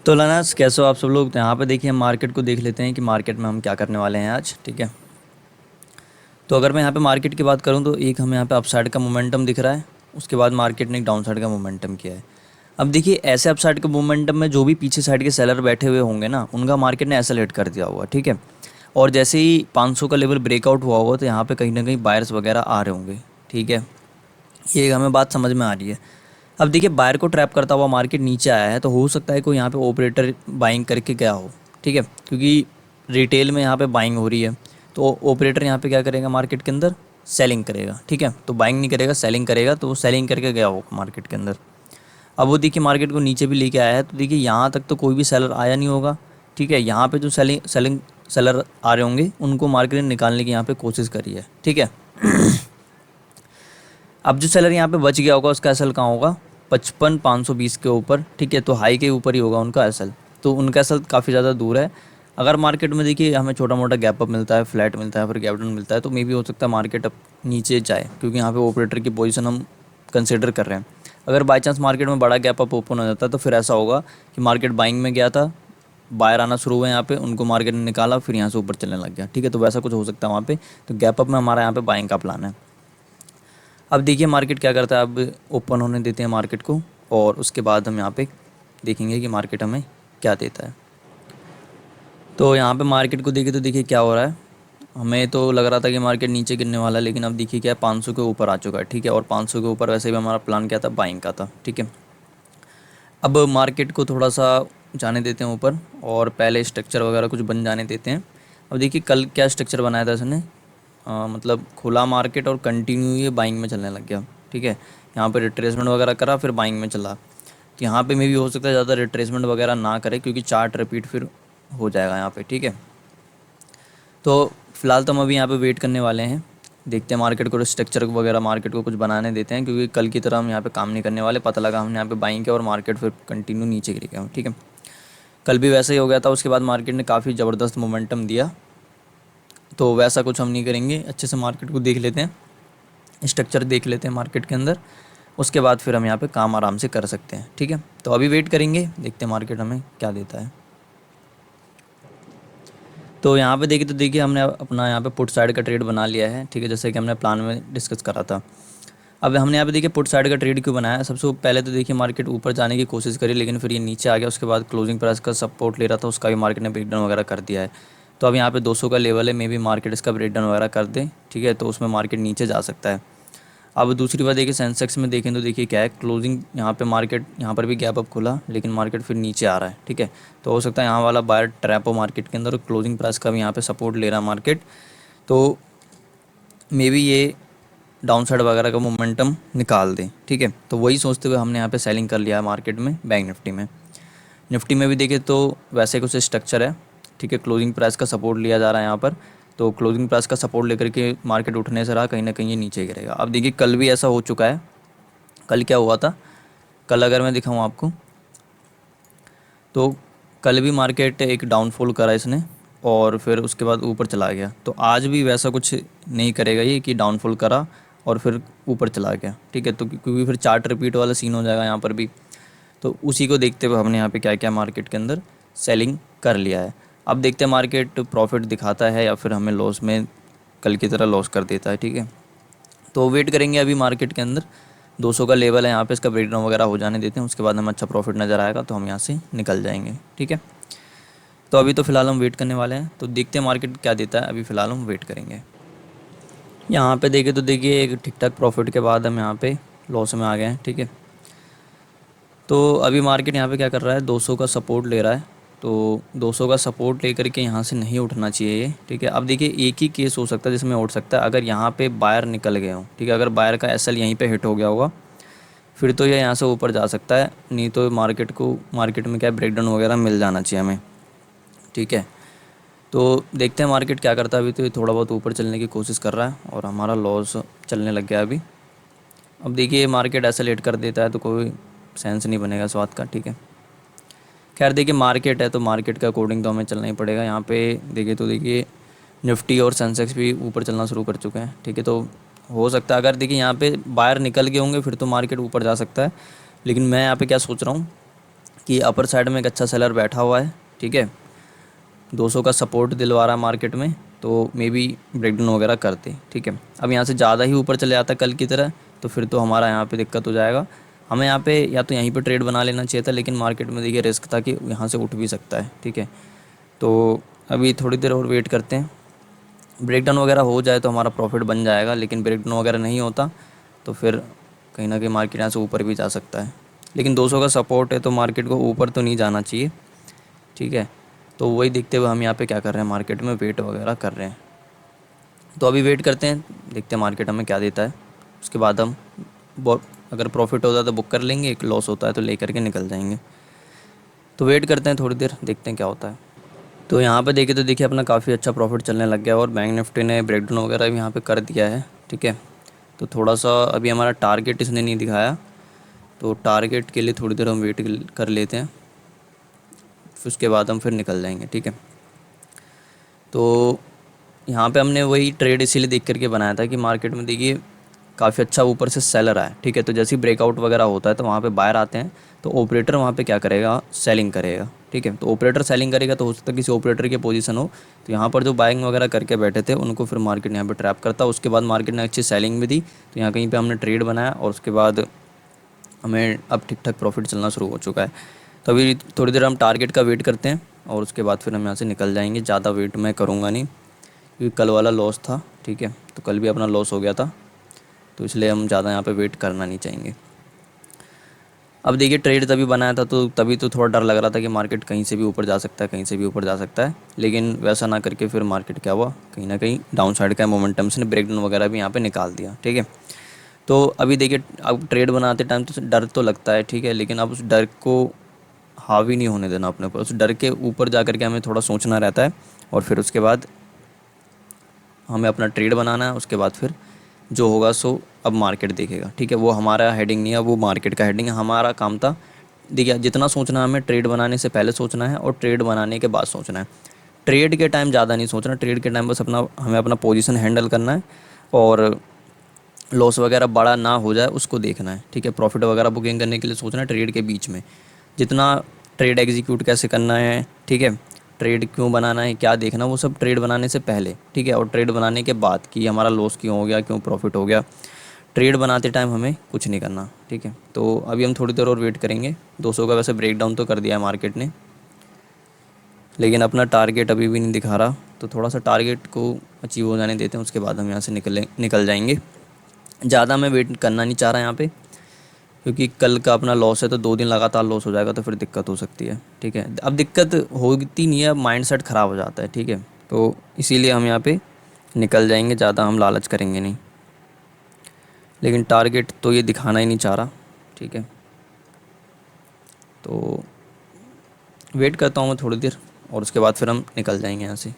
तो लनास कैसे हो आप सब लोग। तो यहाँ पे देखिए हम मार्केट को देख लेते हैं कि मार्केट में हम क्या करने वाले हैं आज। ठीक है, तो अगर मैं यहाँ पे मार्केट की बात करूँ तो एक हमें यहाँ पे अपसाइड का मोमेंटम दिख रहा है। उसके बाद मार्केट ने एक डाउन साइड का मोमेंटम किया है। अब देखिए ऐसे अपसाइड के मोमेंटम में जो भी पीछे साइड के सेलर बैठे हुए होंगे ना, उनका मार्केट ने ऐसा लेट कर दिया होगा। ठीक है, और जैसे ही 500 का लेवल ब्रेकआउट हुआ होगा तो यहाँ पे कहीं ना कहीं बायर्स वगैरह आ रहे होंगे। ठीक है, ये हमें बात समझ में आ रही है। अब देखिए बायर को ट्रैप करता हुआ मार्केट नीचे आया है, तो हो सकता है कोई यहाँ पे ऑपरेटर बाइंग करके गया हो। ठीक है, क्योंकि रिटेल में यहाँ पे बाइंग हो रही है, तो ऑपरेटर यहाँ पे क्या करेगा, मार्केट के अंदर सेलिंग करेगा। ठीक है, तो बाइंग नहीं करेगा, सेलिंग करेगा, तो वो सेलिंग करके गया होगा मार्केट के अंदर। अब वो देखिए मार्केट को नीचे भी लेके आया है, तो देखिए यहाँ तक तो कोई भी सेलर आया नहीं होगा। ठीक है, यहाँ पे जो सेलिंग सेलिंग सेलर आ रहे होंगे उनको मार्केट ने निकालने की यहाँ पे कोशिश करी है। ठीक है, अब जो सेलर यहाँ पे बच गया होगा उसका एसएल कहाँ होगा, 55,520 के ऊपर। ठीक है, तो हाई के ऊपर ही होगा उनका एसएल, तो उनका एसएल काफ़ी ज़्यादा दूर है। अगर मार्केट में देखिए हमें छोटा मोटा गैप अप मिलता है, फ्लैट मिलता है, फिर गैप डाउन मिलता है, तो मे भी हो सकता है मार्केट अब नीचे जाए, क्योंकि यहाँ पे ऑपरेटर की पोजीशन हम कंसिडर कर रहे हैं। अगर बाई चांस मार्केट में बड़ा गैप अप ओपन हो जाता है तो फिर ऐसा होगा कि मार्केट बाइंग में गया था, बायर आना शुरू हुआ यहाँ पे, उनको मार्केट ने निकाला, फिर यहाँ से ऊपर चलने लग गया। ठीक है, तो वैसा कुछ हो सकता है वहाँ पे। तो गैप अप में हमारा यहाँ पे बाइंग का प्लान है। अब देखिए मार्केट क्या करता है, अब ओपन होने देते हैं मार्केट को, और उसके बाद हम यहाँ पे देखेंगे कि मार्केट हमें क्या देता है। तो यहाँ पे मार्केट को देखिए, तो देखिए क्या हो रहा है। हमें तो लग रहा था कि मार्केट नीचे गिरने वाला है, लेकिन अब देखिए क्या है, 500 के ऊपर आ चुका है। ठीक है, और 500 के ऊपर वैसे भी हमारा प्लान क्या था, बाइंग का था। ठीक है, अब मार्केट को थोड़ा सा जाने देते हैं ऊपर, और पहले स्ट्रक्चर वगैरह कुछ बन जाने देते हैं। अब देखिए कल क्या स्ट्रक्चर बनाया था इसने, मतलब खुला मार्केट और कंटिन्यू ये बाइंग में चलने लग गया। ठीक है, यहाँ पे रिट्रेसमेंट वगैरह करा, फिर बाइंग में चला। तो यहाँ पे मे भी हो सकता है ज़्यादा रिट्रेसमेंट वगैरह ना करे, क्योंकि चार्ट रिपीट फिर हो जाएगा यहाँ पे। ठीक है, तो फिलहाल तो हम अभी यहाँ पे वेट करने वाले हैं, देखते हैं मार्केट को, स्ट्रक्चर वगैरह मार्केट को कुछ बनाने देते हैं, क्योंकि कल की तरह हम यहाँ पे काम नहीं करने वाले। पता लगा हमने यहाँ पे बाइंग किया और मार्केट फिर कंटिन्यू नीचे गिर गया। ठीक है, कल भी वैसा ही हो गया था, उसके बाद मार्केट ने काफ़ी ज़बरदस्त मोमेंटम दिया। तो वैसा कुछ हम नहीं करेंगे, अच्छे से मार्केट को देख लेते हैं, स्ट्रक्चर देख लेते हैं मार्केट के अंदर, उसके बाद फिर हम यहाँ पे काम आराम से कर सकते हैं। ठीक है, तो अभी वेट करेंगे, देखते हैं मार्केट हमें क्या देता है। तो यहाँ पे देखिए, तो देखिए हमने अपना यहाँ पे पुट साइड का ट्रेड बना लिया है। ठीक है, जैसे कि हमने प्लान में डिस्कस करा था। अब हमने यहाँ पे देखिए पुट साइड का ट्रेड क्यों बनाया है। सबसे पहले तो देखिए मार्केट ऊपर जाने की कोशिश करी, लेकिन फिर ये नीचे आ गया। उसके बाद क्लोजिंग प्राइस का सपोर्ट ले रहा था, उसका भी मार्केट ने ब्रेकडाउन वगैरह कर दिया है। तो अब यहाँ पे 200 का लेवल है, मे भी मार्केट इसका ब्रेकडाउन वगैरह कर दे। ठीक है, तो उसमें मार्केट नीचे जा सकता है। अब दूसरी बात देखिए सेंसेक्स में देखें तो देखिए क्या है, क्लोजिंग यहाँ पे मार्केट यहाँ पर भी गैप अप खुला, लेकिन मार्केट फिर नीचे आ रहा है। ठीक है, तो हो सकता है यहाँ वाला बायर ट्रैप हो मार्केट के अंदर, और क्लोजिंग प्राइस का भी यहाँ पे सपोर्ट ले रहा है मार्केट। तो मे बी ये डाउन साइड वगैरह का मोमेंटम निकाल दें। ठीक है, तो वही सोचते हुए हमने यहाँ पे सेलिंग कर लिया है मार्केट में, बैंक निफ्टी में। निफ्टी में भी देखें तो वैसे कुछ स्ट्रक्चर है। ठीक है, क्लोजिंग प्राइस का सपोर्ट लिया जा रहा है यहाँ पर, तो क्लोजिंग प्राइस का सपोर्ट लेकर के मार्केट उठने से रहा, कहीं ना कहीं ये नीचे गिरेगा। अब देखिए कल भी ऐसा हो चुका है। कल क्या हुआ था, कल अगर मैं दिखाऊँ आपको, तो कल भी मार्केट एक डाउनफॉल करा इसने, और फिर उसके बाद ऊपर चला गया। तो आज भी वैसा कुछ नहीं करेगा ये कि डाउनफॉल करा और फिर ऊपर चला गया। ठीक है, तो क्योंकि फिर चार्ट रिपीट वाला सीन हो जाएगा यहाँ पर भी। तो उसी को देखते हुए हमने यहाँ पे क्या क्या मार्केट के अंदर सेलिंग कर लिया है। अब देखते हैं मार्केट प्रॉफिट दिखाता है या फिर हमें लॉस में कल की तरह लॉस कर देता है। ठीक है, तो वेट करेंगे अभी मार्केट के अंदर। 200 का लेवल है यहाँ पे, इसका ब्रेकडाउन वगैरह हो जाने देते हैं, उसके बाद हमें अच्छा प्रॉफिट नज़र आएगा तो हम यहाँ से निकल जाएंगे। ठीक है, तो अभी तो फ़िलहाल हम वेट करने वाले हैं, तो देखते हैं मार्केट क्या देता है। अभी फ़िलहाल हम वेट करेंगे। यहाँ पे देखें तो देखिए एक ठीक ठाक प्रॉफिट के बाद हम यहाँ पे लॉस में आ गए हैं। ठीक है, तो अभी मार्केट यहाँ पे क्या कर रहा है, 200 का सपोर्ट ले रहा है। तो 200 का सपोर्ट लेकर के यहाँ से नहीं उठना चाहिए ये। ठीक है, अब देखिए एक ही केस हो सकता है जिसमें उठ सकता है, अगर यहाँ पे बायर निकल गए हो। ठीक है, अगर बायर का एसएल यहीं पे हिट हो गया होगा, फिर तो ये यहाँ से ऊपर जा सकता है, नहीं तो मार्केट में क्या ब्रेकडाउन वगैरह मिल जाना चाहिए हमें। ठीक है, तो देखते हैं मार्केट क्या करता है। अभी तो ये थोड़ा बहुत ऊपर चलने की कोशिश कर रहा है और हमारा लॉस चलने लग गया अभी। अब देखिए मार्केट ऐसा लेट कर देता है तो कोई सेंस नहीं बनेगा स्वाद का। ठीक है, खैर देखिए मार्केट है तो मार्केट के अकॉर्डिंग तो हमें चलना ही पड़ेगा। यहाँ पे देखिए तो देखिए निफ्टी और सेंसेक्स भी ऊपर चलना शुरू कर चुके हैं। ठीक है, तो हो सकता है अगर देखिए यहाँ पे बाहर निकल गए होंगे फिर तो मार्केट ऊपर जा सकता है। लेकिन मैं यहाँ पे क्या सोच रहा हूँ कि अपर साइड में एक अच्छा सेलर बैठा हुआ है, ठीक है, 200 का सपोर्ट दिलवा रहा है मार्केट में, तो मे बी ब्रेकडाउन वगैरह करते, ठीक है। अब यहाँ से ज़्यादा ही ऊपर चले जाता कल की तरह, तो फिर तो हमारा यहाँ पे दिक्कत हो जाएगा। हमें यहाँ पे या तो यहीं पे ट्रेड बना लेना चाहिए था, लेकिन मार्केट में देखिए रिस्क था कि यहाँ से उठ भी सकता है, ठीक है। तो अभी थोड़ी देर और वेट करते हैं, ब्रेकडाउन वगैरह हो जाए तो हमारा प्रॉफिट बन जाएगा, लेकिन ब्रेकडाउन वगैरह नहीं होता तो फिर कहीं ना कहीं मार्केट यहाँ से ऊपर भी जा सकता है। लेकिन 200 का सपोर्ट है तो मार्केट को ऊपर तो नहीं जाना चाहिए, ठीक है। तो वही देखते हुए हम यहाँ पे क्या कर रहे हैं, मार्केट में वेट वगैरह कर रहे हैं। तो अभी वेट करते हैं, देखते हैं मार्केट हमें क्या देता है। उसके बाद हम अगर प्रॉफिट होता है तो बुक कर लेंगे, एक लॉस होता है तो ले करके निकल जाएंगे। तो वेट करते हैं थोड़ी देर, देखते हैं क्या होता है। तो यहाँ पे देखें तो देखिए अपना काफ़ी अच्छा प्रॉफिट चलने लग गया और बैंक निफ्टी ने ब्रेकडाउन वगैरह भी यहाँ पे कर दिया है, ठीक है। तो थोड़ा सा अभी हमारा टारगेट इसने नहीं दिखाया, तो टारगेट के लिए थोड़ी देर हम वेट कर लेते हैं, फिर उसके बाद हम फिर निकल जाएंगे, ठीक है। तो यहाँ पे हमने वही ट्रेड इसीलिए देख करके बनाया था कि मार्केट में देखिए काफ़ी अच्छा ऊपर से सेलर आया, ठीक है। तो जैसे ही ब्रेकआउट वगैरह होता है तो वहाँ पे बायर आते हैं, तो ऑपरेटर वहाँ पे क्या करेगा, सेलिंग करेगा, ठीक है। तो ऑपरेटर सेलिंग करेगा तो हो सकता है किसी ऑपरेटर की पोजीशन हो, तो यहाँ पर जो बाइंग वगैरह करके बैठे थे उनको फिर मार्केट यहाँ पे ट्रैप करता। उसके बाद मार्केट ने अच्छी सेलिंग भी दी, तो यहाँ कहीं पर हमने ट्रेड बनाया और उसके बाद हमें अब ठीक ठाक प्रॉफिट चलना शुरू हो चुका है। तो अभी थोड़ी देर हम टारगेट का वेट करते हैं और उसके बाद फिर हम यहाँ से निकल जाएंगे। ज़्यादा वेट मैं करूँगा नहीं, क्योंकि कल वाला लॉस था, ठीक है। तो कल भी अपना लॉस हो गया था, तो इसलिए हम ज़्यादा यहाँ पे वेट करना नहीं चाहेंगे। अब देखिए ट्रेड तभी बनाया था तो तभी तो थोड़ा डर लग रहा था कि मार्केट कहीं से भी ऊपर जा सकता है, कहीं से भी ऊपर जा सकता है, लेकिन वैसा ना करके फिर मार्केट क्या हुआ, कहीं ना कहीं डाउन साइड का मोमेंटम से ब्रेकडाउन वगैरह भी यहाँ पे निकाल दिया, ठीक है। तो अभी देखिए अब ट्रेड बनाते टाइम तो डर तो लगता है, ठीक है, लेकिन अब उस डर को हावी नहीं होने देना अपने ऊपर। उस डर के ऊपर जा करके हमें थोड़ा सोचना रहता है और फिर उसके बाद हमें अपना ट्रेड बनाना है। उसके बाद फिर जो होगा सो अब मार्केट देखेगा, ठीक है। वो हमारा हेडिंग नहीं है, वो मार्केट का हेडिंग है। हमारा काम था देखिए जितना सोचना हमें ट्रेड बनाने से पहले सोचना है और ट्रेड बनाने के बाद सोचना है। ट्रेड के टाइम ज़्यादा नहीं सोचना, ट्रेड के टाइम बस हमें अपना पोजीशन हैंडल करना है और लॉस वगैरह बड़ा ना हो जाए उसको देखना है, ठीक है। प्रॉफिट वगैरह बुकिंग करने के लिए सोचना है ट्रेड के बीच में, जितना ट्रेड एग्जीक्यूट कैसे करना है, ठीक है, ट्रेड क्यों बनाना है, क्या देखना, वो सब ट्रेड बनाने से पहले, ठीक है। और ट्रेड बनाने के बाद कि हमारा लॉस क्यों हो गया, क्यों प्रॉफिट हो गया, ट्रेड बनाते टाइम हमें कुछ नहीं करना, ठीक है। तो अभी हम थोड़ी देर और वेट करेंगे। 200 का वैसे ब्रेकडाउन तो कर दिया है मार्केट ने, लेकिन अपना टारगेट अभी भी नहीं दिखा रहा, तो थोड़ा सा टारगेट को अचीव हो जाने देते हैं, उसके बाद हम यहाँ से निकल जाएंगे। ज़्यादा मैं वेट करना नहीं चाह रहा यहाँ पे, क्योंकि कल का अपना लॉस है तो 2 दिन लगातार लॉस हो जाएगा तो फिर दिक्कत हो सकती है, ठीक है। अब दिक्कत होती नहीं है, अब माइंड सेट ख़राब हो जाता है, ठीक है। तो इसीलिए हम यहाँ पे निकल जाएंगे, ज़्यादा हम लालच करेंगे नहीं, लेकिन टारगेट तो ये दिखाना ही नहीं चाह रहा, ठीक है। तो वेट करता हूँ मैं थोड़ी देर और उसके बाद फिर हम निकल जाएंगे यहाँ से।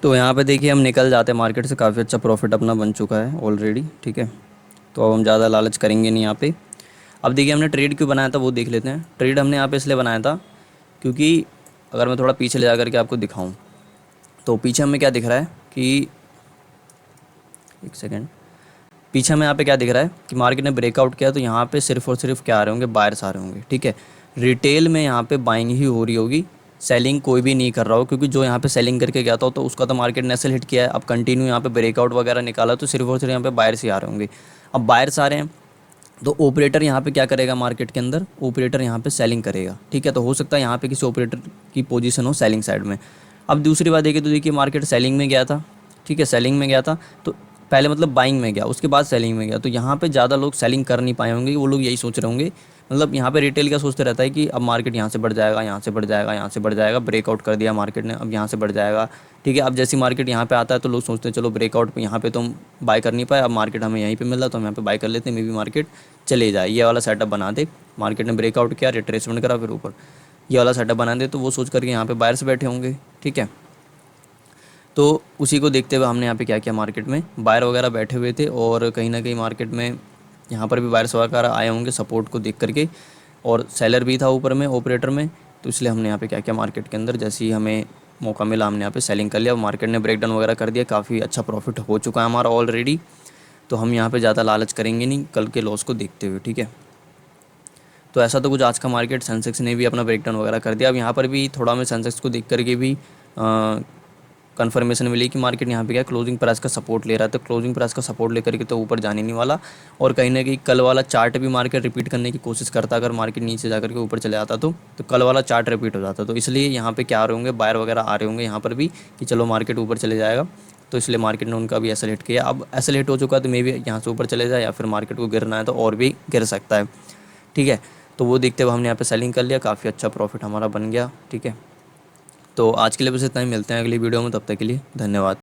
तो यहाँ पे देखिए हम निकल जाते हैं मार्केट से, काफ़ी अच्छा प्रॉफिट अपना बन चुका है ऑलरेडी, ठीक है। तो अब हम ज़्यादा लालच करेंगे नहीं यहाँ पे। अब देखिए हमने ट्रेड क्यों बनाया था वो देख लेते हैं। ट्रेड हमने यहाँ पे इसलिए बनाया था क्योंकि अगर मैं थोड़ा पीछे ले जा करके आपको दिखाऊँ तो पीछे हमें क्या दिख रहा है कि, एक सेकेंड, पीछे हमें यहाँ पे क्या दिख रहा है कि मार्केट ने ब्रेकआउट किया तो यहाँ पे सिर्फ और सिर्फ क्या आ रहे होंगे, बायर्स आ रहे होंगे, ठीक है। रिटेल में यहाँ पे बाइंग ही हो रही होगी, सेलिंग कोई भी नहीं कर रहा हो, क्योंकि जो यहाँ पे सेलिंग करके गया था तो उसका तो मार्केट ने एसल हिट किया है। अब कंटिन्यू यहाँ पे ब्रेकआउट वगैरह निकाला तो सिर्फ और सिर्फ यहाँ पे बायर्स ही आ रहे होंगे। अब बायर्स आ रहे हैं तो ऑपरेटर यहाँ पे क्या करेगा, मार्केट के अंदर ऑपरेटर यहाँ पे सेलिंग करेगा, ठीक है। तो हो सकता है यहाँ पे किसी ऑपरेटर की पोजीशन हो सेलिंग साइड में। अब दूसरी बात देखिए तो देखिए मार्केट सेलिंग में गया था, ठीक है, सेलिंग में गया था तो पहले मतलब बाइंग में गया, उसके बाद सेलिंग में गया, तो यहाँ पे ज़्यादा लोग सेलिंग कर नहीं पाए होंगे। वो लोग यही सोच रहे होंगे, मतलब यहाँ पे रिटेल क्या सोचते रहता है कि अब मार्केट यहाँ से बढ़ जाएगा, यहाँ से बढ़ जाएगा, यहाँ से बढ़ जाएगा, ब्रेकआउट कर दिया मार्केट ने, अब यहाँ से बढ़ जाएगा, ठीक है। अब जैसी मार्केट यहाँ पे आता है तो लोग सोचते हैं चलो ब्रेकआउट पे यहाँ पे तो हम बाय कर नहीं पाए, अब मार्केट हमें यहीं पे मिल रहा तो हम यहाँ पे बाय कर लेते हैं, मे बी मार्केट चले जाए। ये वाला सेटअप बना दे, मार्केट ने ब्रेकआउट किया, रिट्रेसमेंट करा, फिर ऊपर ये वाला सेटअप बना दे, तो वो सोच करके यहाँ पे बायर्स बैठे होंगे, ठीक है। तो उसी को देखते हुए हमने यहाँ पे क्या किया, मार्केट में बायर वगैरह बैठे हुए थे और कहीं ना कहीं मार्केट में यहाँ पर भी बायर्स वगैरह आए होंगे सपोर्ट को देख करके, और सेलर भी था ऊपर में ऑपरेटर में। तो इसलिए हमने यहाँ पे क्या किया, मार्केट के अंदर जैसे ही हमें मौका मिला हमने यहाँ पे सेलिंग कर लिया। मार्केट ने ब्रेकडाउन वगैरह कर दिया, काफ़ी अच्छा प्रॉफिट हो चुका है हमारा ऑलरेडी। तो हम यहाँ पे ज़्यादा लालच करेंगे नहीं कल के लॉस को देखते हुए, ठीक है। तो ऐसा तो कुछ आज का मार्केट सेंसेक्स ने भी अपना ब्रेकडाउन वगैरह कर दिया। अब यहाँ पर भी थोड़ा हमें सेंसेक्स को देख करके भी कंफर्मेशन मिली कि मार्केट यहाँ पे क्या क्लोजिंग प्राइस का सपोर्ट ले रहा है, तो क्लोजिंग प्राइस का सपोर्ट लेकर के तो ऊपर जाने नहीं वाला। और कहीं ना कहीं कल वाला चार्ट भी मार्केट रिपीट करने की कोशिश करता, अगर मार्केट नीचे जाकर के ऊपर चले आता तो कल वाला चार्ट रिपीट हो जाता। तो इसलिए यहाँ पे क्या आ रहे होंगे, बायर वगैरह आ रहे होंगे यहाँ पर भी कि चलो मार्केट ऊपर चले जाएगा, तो इसलिए मार्केट ने उनका भी ऐसा हिट किया। अब ऐसा हिट हो चुका है तो मे भी यहाँ से ऊपर चले जाए, या फिर मार्केट को गिरना है तो और भी गिर सकता है। ठीक है, तो वो देखते हुए हमने यहाँ पे सेलिंग कर लिया, काफ़ी अच्छा प्रॉफिट हमारा बन गया। ठीक है, तो आज के लिए बस इतना ही, मिलते हैं अगली वीडियो में, तब तक के लिए धन्यवाद।